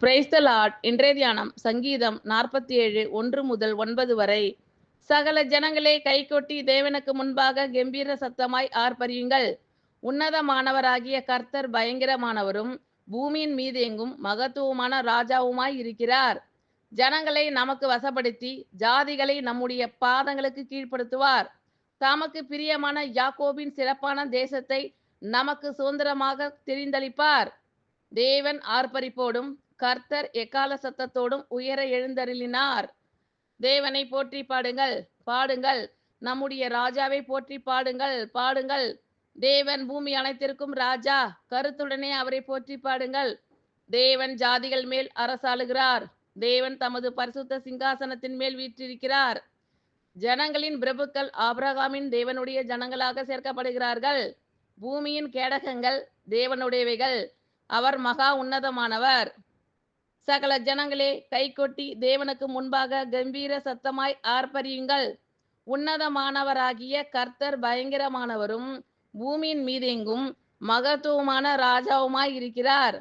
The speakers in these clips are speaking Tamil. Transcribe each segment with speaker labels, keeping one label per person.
Speaker 1: Praise the Lord. இன்றைய தியானம் சங்கீதம் 47 1 முதல் 9 வரை. சகல ஜனங்களே கைகொட்டி தேவனுக்கு முன்பாக கெம்பீர சத்தமாய் ஆர்ப்பரியுங்கள். உன்னதமானவராகிய கர்த்தர் பயங்கரமானவரும் பூமியின் மீது எங்கும் மகத்துவமான ராஜாவுமாய் இருக்கிறார். ஜனங்களை நமக்கு வசப்படுத்தி ஜாதிகளை நம்முடைய பாதங்களுக்கு கீழ்ப்படுத்துவார். தமக்கு பிரியமான யாக்கோபின் சிறப்பான தேசத்தை நமக்கு சுதந்திரமாக தெரிந்தளிப்பார். தேவன் ஆர்ப்பரிப்போடும் கர்த்தர் எக்கால சத்தத்தோடும் உயர எழுந்தருளினார். தேவனை போற்றி பாடுங்கள், பாடுங்கள். நம்முடைய ராஜாவை போற்றி பாடுங்கள், பாடுங்கள். தேவன் பூமி அனைத்திற்கும் ராஜா, கருத்துடனே அவரை போற்றி பாடுங்கள். தேவன் ஜாதிகள் மேல் அரசாளுகிறார். தேவன் தமது பரிசுத்த சிங்காசனத்தின் மேல் வீற்றிருக்கிறார். ஜனங்களின் பிரபுக்கள் ஆபிரகாமின் தேவனுடைய ஜனங்களாக சேர்க்கப்படுகிறார்கள். பூமியின் கேடகங்கள் தேவனுடையவைகள், அவர் மகா உன்னதமானவர். சகல ஜனங்களே கைகொட்டி தேவனுக்கு முன்பாக கம்பீர சத்தமாய் ஆர்ப்பரியுங்கள். உன்னதமானவராகிய கர்த்தர் பயங்கரமானவரும் பூமியின் மீதெங்கும் மகத்துவமான ராஜாவுமாய் இருக்கிறார்.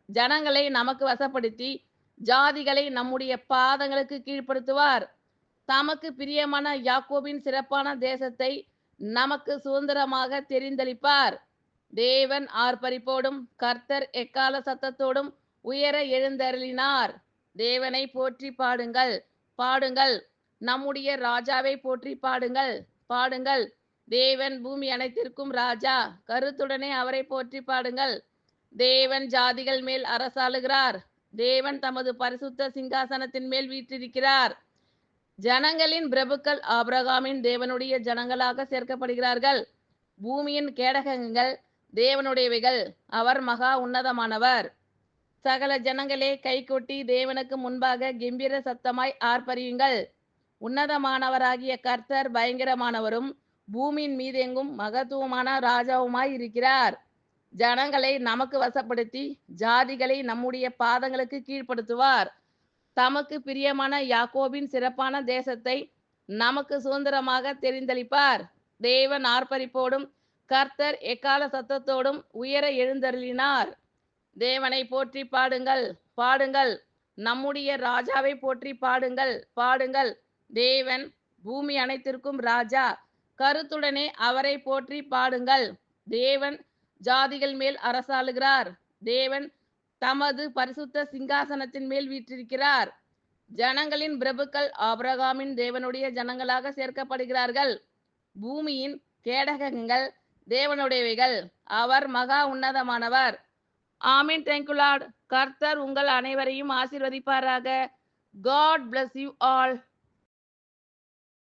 Speaker 1: ஜனங்களை நமக்கு வசப்படுத்தி ஜாதிகளை நம்முடைய பாதங்களுக்கு கீழ்ப்படுத்துவார். தமக்கு பிரியமான யாக்கோபின் சிறப்பான தேசத்தை நமக்கு சுதந்திரமாக தெரிந்தளிப்பார். தேவன் ஆர்ப்பரிப்போடும் கர்த்தர் எக்கால சத்தத்தோடும் உயர எழுந்தருளினார். தேவனை போற்றி பாடுங்கள், பாடுங்கள். நம்முடைய ராஜாவை போற்றி பாடுங்கள், பாடுங்கள். தேவன் பூமி அனைத்திற்கும் ராஜா, கருத்துடனே அவரை போற்றி பாடுங்கள். தேவன் ஜாதிகள் மேல் அரசாளுகிறார். தேவன் தமது பரிசுத்த சிங்காசனத்தின் மேல் வீற்றிருக்கிறார். ஜனங்களின் பிரபுக்கள் ஆபிரகாமின் தேவனுடைய ஜனங்களாக சேர்க்கப்படுகிறார்கள். பூமியின் கேடகங்கள் தேவனுடையவைகள், அவர் மகா உன்னதமானவர். சகல ஜனங்களே கைகொட்டி தேவனுக்கு முன்பாக கெம்பீர சத்தமாய் ஆர்ப்பரியுங்கள். உன்னதமானவராகிய கர்த்தர் பயங்கரமானவரும் பூமியின் மீதெங்கும் மகத்துவமான ராஜாவுமாய் இருக்கிறார். ஜனங்களை நமக்கு வசப்படுத்தி ஜாதிகளை நம்முடைய பாதங்களுக்கு கீழ்ப்படுத்துவார். தமக்கு பிரியமான யாக்கோபின் சிறப்பான தேசத்தை நமக்கு சுதந்திரமாக தெரிந்தளிப்பார். தேவன் ஆர்ப்பரிப்போடும் கர்த்தர் எக்கால சத்தத்தோடும் உயர எழுந்தருளினார். தேவனை போற்றி பாடுங்கள், பாடுங்கள். நம்முடைய ராஜாவை போற்றி பாடுங்கள், பாடுங்கள். தேவன் பூமி அனைத்திற்கும் ராஜா, கருத்துடனே அவரை போற்றி பாடுங்கள். தேவன் ஜாதிகள் மேல் அரசாளுகிறார். தேவன் தமது பரிசுத்த சிங்காசனத்தின் மேல் வீற்றிருக்கிறார். ஜனங்களின் பிரபுக்கள் ஆபிரகாமின் தேவனுடைய ஜனங்களாக சேர்க்கப்படுகிறார்கள். பூமியின் கேடகங்கள் தேவனுடையவைகள், அவர் மகா உன்னதமானவர். ஆமீன். Thank you Lord. கர்த்தர் உங்கள் அனைவரையும் ஆசீர்வதிப்பாராக. God bless you all.